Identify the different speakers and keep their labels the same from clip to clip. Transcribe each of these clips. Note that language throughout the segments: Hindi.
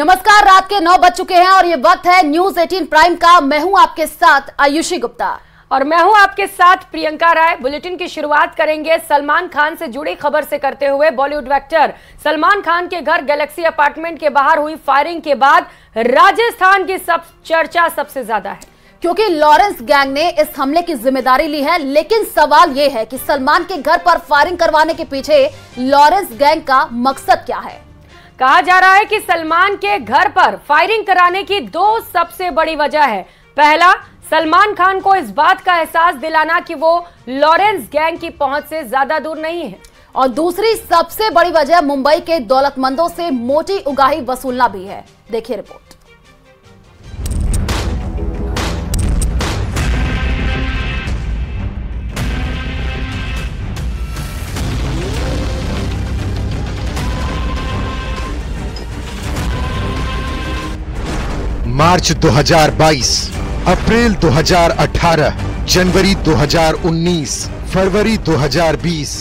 Speaker 1: नमस्कार, रात के 9 बज चुके हैं और ये वक्त है न्यूज 18 प्राइम का। मैं हूं आपके साथ आयुषी गुप्ता
Speaker 2: और मैं हूं आपके साथ प्रियंका राय। बुलेटिन की शुरुआत करेंगे सलमान खान से जुड़ी खबर से करते हुए। बॉलीवुड एक्टर सलमान खान के घर गैलेक्सी अपार्टमेंट के बाहर हुई फायरिंग के बाद राजस्थान की चर्चा सबसे ज्यादा है,
Speaker 1: क्योंकि लॉरेंस गैंग ने इस हमले की जिम्मेदारी ली है। लेकिन सवाल यह है कि सलमान के घर पर फायरिंग करवाने के पीछे लॉरेंस गैंग का मकसद क्या है।
Speaker 2: कहा जा रहा है कि सलमान के घर पर फायरिंग कराने की दो सबसे बड़ी वजह है। पहला, सलमान खान को इस बात का एहसास दिलाना कि वो लॉरेंस गैंग की पहुंच से ज्यादा दूर नहीं है,
Speaker 1: और दूसरी सबसे बड़ी वजह मुंबई के दौलतमंदों से मोटी उगाही वसूलना भी है। देखिए रिपोर्ट।
Speaker 3: मार्च 2022, अप्रैल 2018, जनवरी 2019, फरवरी 2020,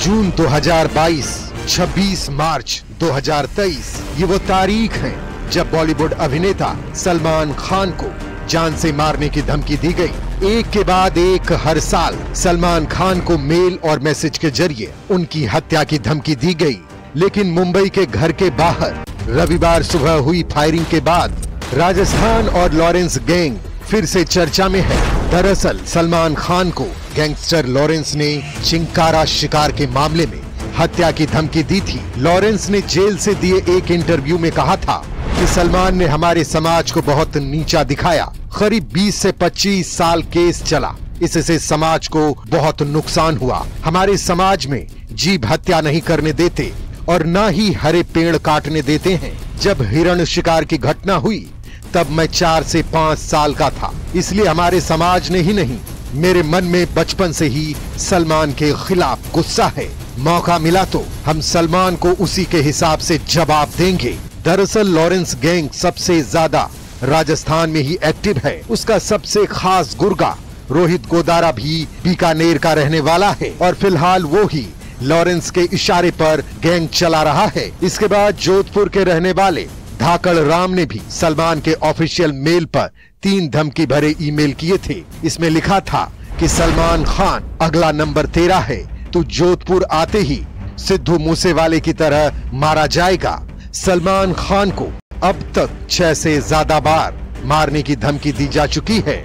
Speaker 3: जून 2022, 26 मार्च 2023 ये वो तारीख है जब बॉलीवुड अभिनेता सलमान खान को जान से मारने की धमकी दी गई। एक के बाद एक हर साल सलमान खान को मेल और मैसेज के जरिए उनकी हत्या की धमकी दी गई। लेकिन मुंबई के घर के बाहर रविवार सुबह हुई फायरिंग के बाद राजस्थान और लॉरेंस गैंग फिर से चर्चा में है। दरअसल सलमान खान को गैंगस्टर लॉरेंस ने चिंकारा शिकार के मामले में हत्या की धमकी दी थी। लॉरेंस ने जेल से दिए एक इंटरव्यू में कहा था कि सलमान ने हमारे समाज को बहुत नीचा दिखाया। करीब 20 से 25 साल केस चला, इससे समाज को बहुत नुकसान हुआ। हमारे समाज में जीव हत्या नहीं करने देते और न ही हरे पेड़ काटने देते हैं। जब हिरण शिकार की घटना हुई तब मैं 4 से 5 साल का था, इसलिए हमारे समाज ने ही नहीं, मेरे मन में बचपन से ही सलमान के खिलाफ गुस्सा है। मौका मिला तो हम सलमान को उसी के हिसाब से जवाब देंगे। दरअसल लॉरेंस गैंग सबसे ज्यादा राजस्थान में ही एक्टिव है। उसका सबसे खास गुर्गा रोहित गोदारा भी बीकानेर का रहने वाला है और फिलहाल वो ही लॉरेंस के इशारे पर गैंग चला रहा है। इसके बाद जोधपुर के रहने वाले धाकड़ राम ने भी सलमान के ऑफिशियल मेल पर 3 धमकी भरे ईमेल किए थे। इसमें लिखा था कि सलमान खान अगला नंबर 13 है, तू जोधपुर आते ही सिद्धू मूसेवाले की तरह मारा जाएगा। सलमान खान को अब तक 6 से ज्यादा बार मारने की धमकी दी जा चुकी है।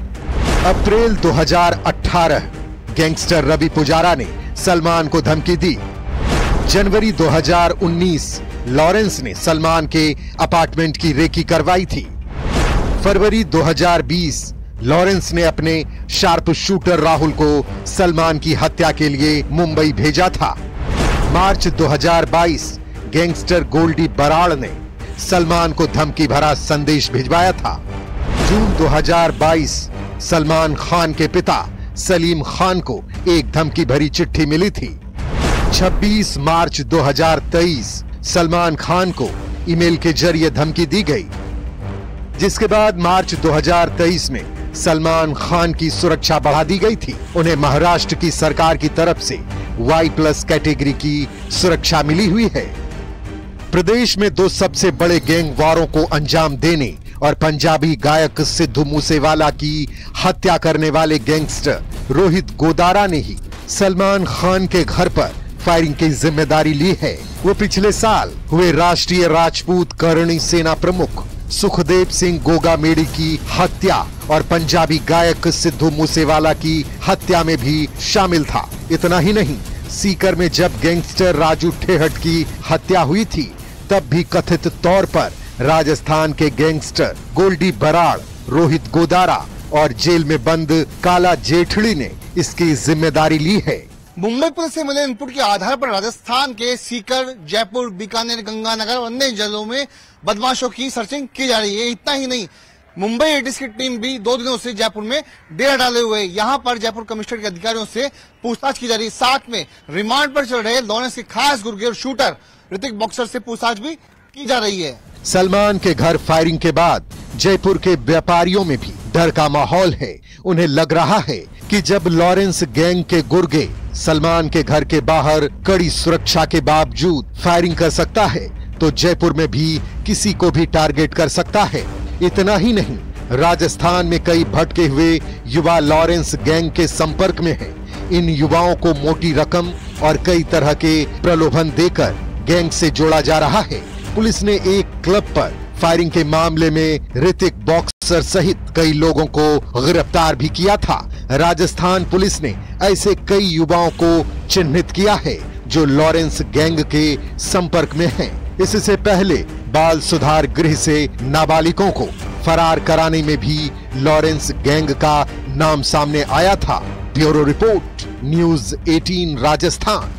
Speaker 3: अप्रैल 2018 गैंगस्टर रवि पुजारा ने सलमान को धमकी दी। जनवरी 2019 लॉरेंस ने सलमान के अपार्टमेंट की रेकी करवाई थी। फरवरी 2020 लॉरेंस ने अपने शार्प शूटर राहुल को सलमान की हत्या के लिए मुंबई भेजा था। मार्च 2022 गैंगस्टर गोल्डी बराड़ ने सलमान को धमकी भरा संदेश भिजवाया था। जून 2022 सलमान खान के पिता सलीम खान को एक धमकी भरी चिट्ठी मिली थी। 26 मार्च 2023 सलमान खान को ईमेल के जरिए धमकी दी गई, जिसके बाद मार्च 2023 में सलमान खान की सुरक्षा बढ़ा दी गई थी। उन्हें महाराष्ट्र की सरकार की तरफ से Y+ कैटेगरी की सुरक्षा मिली हुई है। प्रदेश में 2 सबसे बड़े गैंग वारों को अंजाम देने और पंजाबी गायक सिद्धू मूसेवाला की हत्या करने वाले गैंगस्टर रोहित गोदारा ने ही सलमान खान के घर पर फायरिंग की जिम्मेदारी ली है। वो पिछले साल हुए राष्ट्रीय राजपूत करणी सेना प्रमुख सुखदेव सिंह गोगामेड़ी की हत्या और पंजाबी गायक सिद्धू मूसेवाला की हत्या में भी शामिल था। इतना ही नहीं, सीकर में जब गैंगस्टर राजू ठेहट की हत्या हुई थी तब भी कथित तौर पर राजस्थान के गैंगस्टर गोल्डी बराड़, रोहित गोदारा और जेल में बंद काला जेठड़ी ने इसकी जिम्मेदारी ली है।
Speaker 4: मुंबई पुलिस से मिले इनपुट के आधार पर राजस्थान के सीकर, जयपुर, बीकानेर, गंगानगर और अन्य जिलों में बदमाशों की सर्चिंग की जा रही है। इतना ही नहीं, मुंबई एडीएस की टीम भी 2 दिनों से जयपुर में डेरा डाले हुए है। यहाँ पर जयपुर कमिश्नर के अधिकारियों से पूछताछ की जा रही है। साथ में रिमांड पर चल रहे लॉरेंस के खास गुर्गे और शूटर ऋतिक बॉक्सर से पूछताछ भी की जा रही है।
Speaker 3: सलमान के घर फायरिंग के बाद जयपुर के व्यापारियों में भी डर का माहौल है। उन्हें लग रहा है कि जब लॉरेंस गैंग के गुर्गे सलमान के घर के बाहर कड़ी सुरक्षा के बावजूद फायरिंग कर सकता है तो जयपुर में भी किसी को भी टारगेट कर सकता है। इतना ही नहीं, राजस्थान में कई भटके हुए युवा लॉरेंस गैंग के संपर्क में हैं। इन युवाओं को मोटी रकम और कई तरह के प्रलोभन देकर गैंग से जोड़ा जा रहा है। पुलिस ने एक क्लब पर फायरिंग के मामले में ऋतिक बॉक्सर सहित कई लोगों को गिरफ्तार भी किया था। राजस्थान पुलिस ने ऐसे कई युवाओं को चिन्हित किया है जो लॉरेंस गैंग के संपर्क में हैं। इससे पहले बाल सुधार गृह से नाबालिगों को फरार कराने में भी लॉरेंस गैंग का नाम सामने आया था। Bureau report, news 18 Rajasthan.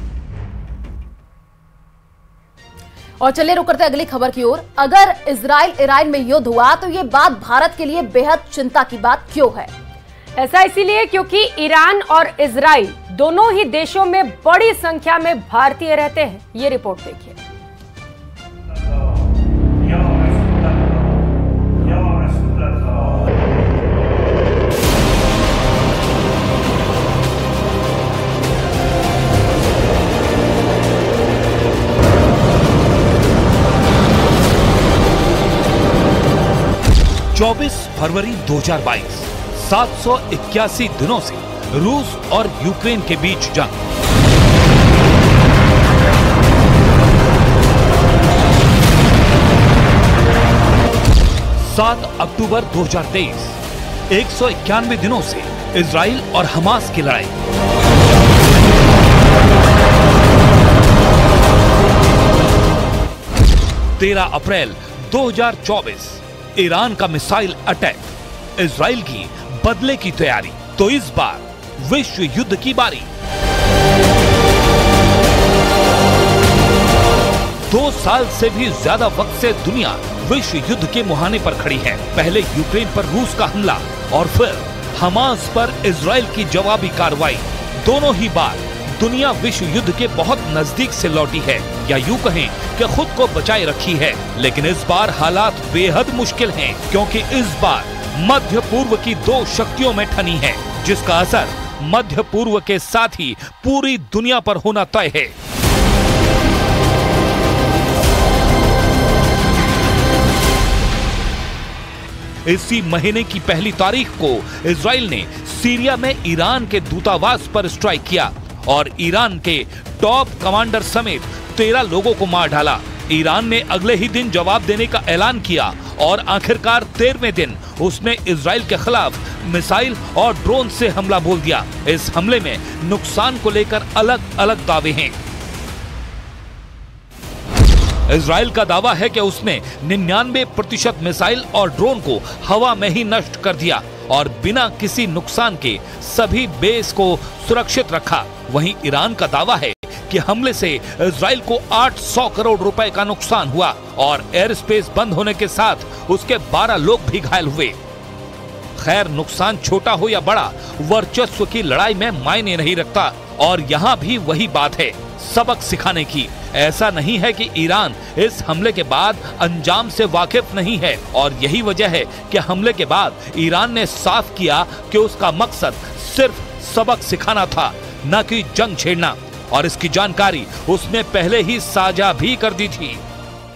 Speaker 1: और चलिए रुक करते अगली खबर की ओर। अगर इजराइल ईरान में युद्ध हुआ तो ये बात भारत के लिए बेहद चिंता की बात क्यों है?
Speaker 2: ऐसा इसीलिए क्योंकि ईरान और इजराइल दोनों ही देशों में बड़ी संख्या में भारतीय रहते हैं। ये रिपोर्ट देखिए।
Speaker 5: फरवरी 2022, 781 दिनों से रूस और यूक्रेन के बीच जंग। अक्टूबर 2023, 191 दिनों से इजराइल और हमास की लड़ाई। अप्रैल 2024, ईरान का मिसाइल अटैक, इजराइल की बदले की तैयारी। तो इस बार विश्व युद्ध की बारी। 2 साल से भी ज्यादा वक्त से दुनिया विश्व युद्ध के मुहाने पर खड़ी है। पहले यूक्रेन पर रूस का हमला और फिर हमास पर इजराइल की जवाबी कार्रवाई। दोनों ही बार दुनिया विश्व युद्ध के बहुत नजदीक से लौटी है, या यूं कहें कि खुद को बचाए रखी है। लेकिन इस बार हालात बेहद मुश्किल हैं, क्योंकि इस बार मध्य पूर्व की 2 शक्तियों में ठनी है, जिसका असर मध्य पूर्व के साथ ही पूरी दुनिया पर होना तय है। इसी महीने की 1 तारीख को इजराइल ने सीरिया में ईरान के दूतावास पर स्ट्राइक किया और ईरान के टॉप कमांडर समेत 13 लोगों को मार डाला। ईरान ने अगले ही दिन जवाब देने का ऐलान किया और आखिरकार 13वें दिन उसने इजराइल के खिलाफ मिसाइल और ड्रोन से हमला बोल दिया। इस हमले में नुकसान को लेकर अलग अलग दावे हैं। इजराइल का दावा है कि उसने 99% मिसाइल और ड्रोन को हवा में ही नष्ट कर दिया और बिना किसी नुकसान के सभी बेस को सुरक्षित रखा। वहीं ईरान का दावा है कि हमले से इजराइल को 800 करोड़ रुपए का नुकसान हुआ और एयर स्पेस बंद होने के साथ उसके 12 लोग भी घायल हुए। खैर, नुकसान छोटा हो या बड़ा, वर्चस्व की लड़ाई में मायने नहीं रखता। और यहाँ भी वही बात है, सबक सिखाने की। ऐसा नहीं है कि ईरान इस हमले के बाद अंजाम से वाकिफ नहीं है, और यही वजह है कि हमले के बाद ईरान ने साफ किया कि उसका मकसद सिर्फ सबक सिखाना था, न कि जंग छेड़ना। और इसकी जानकारी उसने पहले ही साझा भी कर दी थी।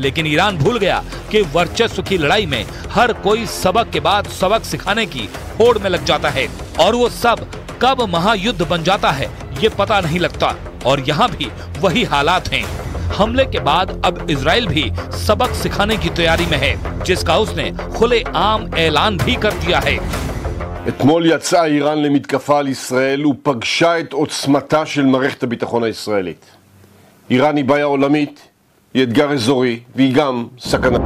Speaker 5: लेकिन ईरान भूल गया कि वर्चस्व की लड़ाई में हर कोई सबक के बाद सबक सिखाने की होड़ में लग जाता है, और वो सब कब महायुद्ध बन जाता है ये पता नहीं लगता। और यहाँ भी वही हालात हैं। हमले के बाद अब इजराइल भी सबक सिखाने की तैयारी में है, जिसका उसने खुलेआम ऐलान भी कर दिया है।
Speaker 6: אתמול יצאה איראן למתקפה על ישראל ופגשה את עוצמתה של מערכת הביטחון הישראלית. איראן היא בעיה עולמית, היא אתגר אזורי והיא גם סכנה.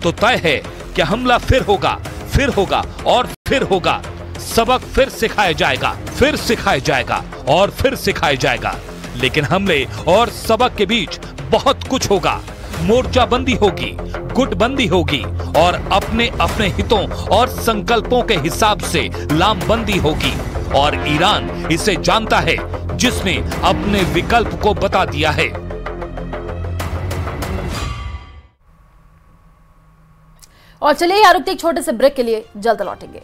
Speaker 5: तो तय है कि हमला फिर होगा और फिर होगा। सबक फिर सिखाया जाएगा, फिर सिखाया जाएगा और फिर सिखाया जाएगा। लेकिन हमले और सबक के बीच बहुत कुछ होगा। मोर्चाबंदी होगी, गुटबंदी होगी और अपने अपने हितों और संकल्पों के हिसाब से लामबंदी होगी। और ईरान इसे जानता है, जिसने अपने विकल्प को बता दिया है।
Speaker 1: और चलिए यहाँ रुकते एक छोटे से ब्रेक के लिए, जल्द लौटेंगे।